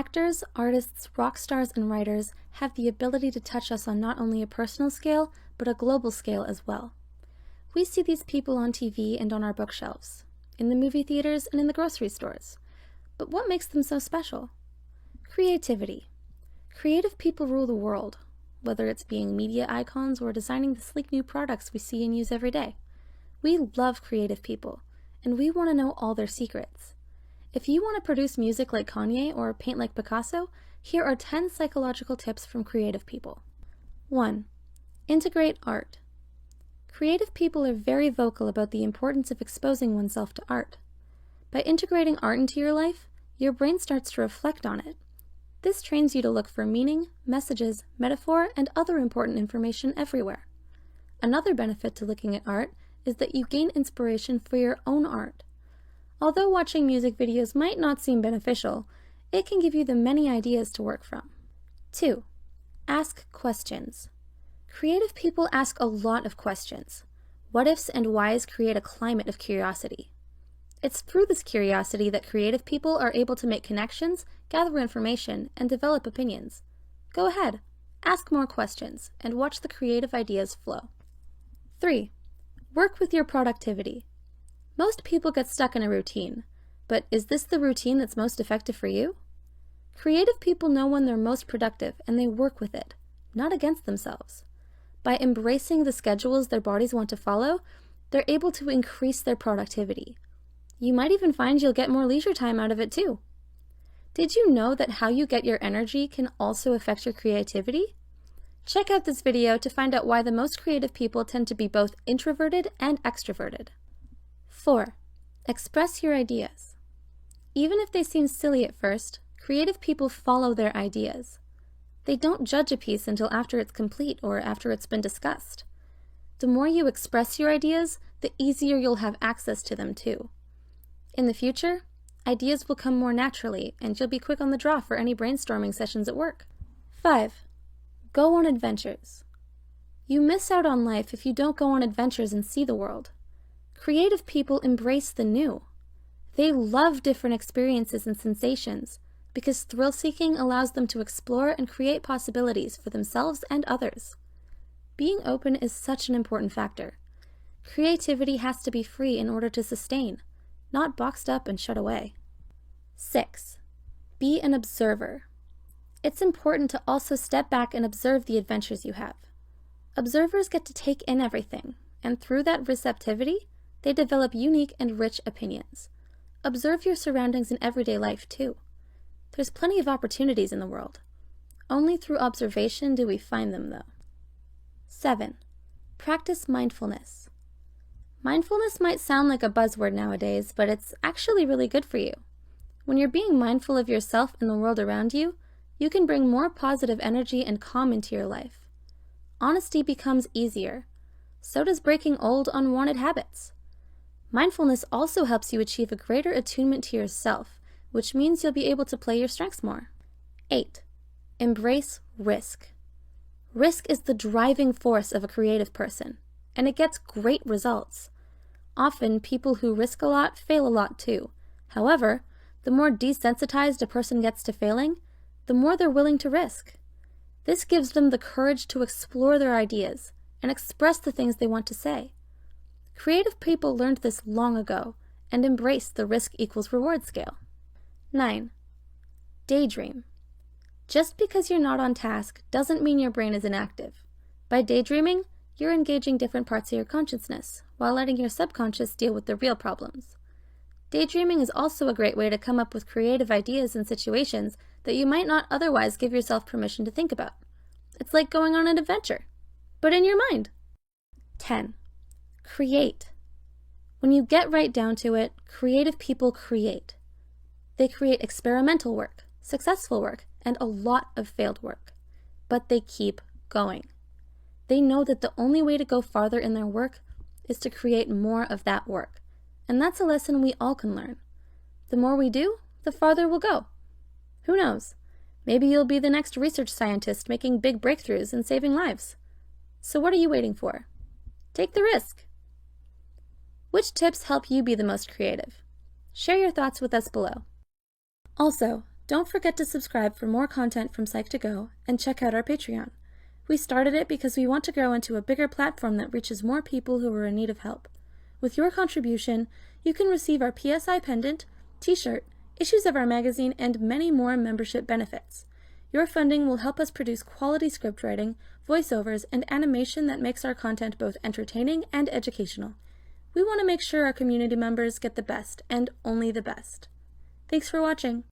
Actors, artists, rock stars, and writers have the ability to touch us on not only a personal scale, but a global scale as well. We see these people on TV and on our bookshelves, in the movie theaters and in the grocery stores. But what makes them so special? Creativity. Creative people rule the world, whether it's being media icons or designing the sleek new products we see and use every day. We love creative people, and we want to know all their secrets. If you want to produce music like Kanye or paint like Picasso, here are 10 psychological tips from creative people. 1. Integrate art. Creative people are very vocal about the importance of exposing oneself to art. By integrating art into your life, your brain starts to reflect on it. This trains you to look for meaning, messages, metaphor, and other important information everywhere. Another benefit to looking at art is that you gain inspiration for your own art. Although watching music videos might not seem beneficial, it can give you the many ideas to work from. 2. Ask questions. Creative people ask a lot of questions. What-ifs and whys create a climate of curiosity. It's through this curiosity that creative people are able to make connections, gather information, and develop opinions. Go ahead, ask more questions, and watch the creative ideas flow. 3. Work with your productivity. Most people get stuck in a routine, but is this the routine that's most effective for you? Creative people know when they're most productive, and they work with it, not against themselves. By embracing the schedules their bodies want to follow, they're able to increase their productivity. You might even find you'll get more leisure time out of it too. Did you know that how you get your energy can also affect your creativity? Check out this video to find out why the most creative people tend to be both introverted and extroverted. 4. Express your ideas. Even if they seem silly at first, creative people follow their ideas. They don't judge a piece until after it's complete or after it's been discussed. The more you express your ideas, the easier you'll have access to them too. In the future, ideas will come more naturally, and you'll be quick on the draw for any brainstorming sessions at work. 5. Go on adventures. You miss out on life if you don't go on adventures and see the world. Creative people embrace the new. They love different experiences and sensations because thrill-seeking allows them to explore and create possibilities for themselves and others. Being open is such an important factor. Creativity has to be free in order to sustain, not boxed up and shut away. 6. Be an observer. It's important to also step back and observe the adventures you have. Observers get to take in everything, and through that receptivity, they develop unique and rich opinions. Observe your surroundings in everyday life too. There's plenty of opportunities in the world. Only through observation do we find them though. 7. Practice mindfulness. Mindfulness might sound like a buzzword nowadays, but it's actually really good for you. When you're being mindful of yourself and the world around you, you can bring more positive energy and calm into your life. Honesty becomes easier. So does breaking old, unwanted habits. Mindfulness also helps you achieve a greater attunement to yourself, which means you'll be able to play your strengths more. 8. Embrace risk. Risk is the driving force of a creative person, and it gets great results. Often, people who risk a lot fail a lot too. However, the more desensitized a person gets to failing, the more they're willing to risk. This gives them the courage to explore their ideas and express the things they want to say. Creative people learned this long ago and embraced the risk equals reward scale. 9. Daydream. Just because you're not on task doesn't mean your brain is inactive. By daydreaming, you're engaging different parts of your consciousness while letting your subconscious deal with the real problems. Daydreaming is also a great way to come up with creative ideas and situations that you might not otherwise give yourself permission to think about. It's like going on an adventure, but in your mind. 10. Create. When you get right down to it, creative people create. They create experimental work, successful work, and a lot of failed work. But they keep going. They know that the only way to go farther in their work is to create more of that work. And that's a lesson we all can learn. The more we do, the farther we'll go. Who knows? Maybe you'll be the next research scientist making big breakthroughs and saving lives. So what are you waiting for? Take the risk. Which tips help you be the most creative? Share your thoughts with us below. Also, Don't forget to subscribe for more content from Psych2Go and check out our Patreon. We started it because we want to grow into a bigger platform that reaches more people who are in need of help. With your contribution, you can receive our PSI pendant, t-shirt, issues of our magazine, and many more membership benefits. Your funding will help us produce quality script writing, voiceovers, and animation that makes our content both entertaining and educational. We want to make sure our community members get the best, and only the best. Thanks for watching.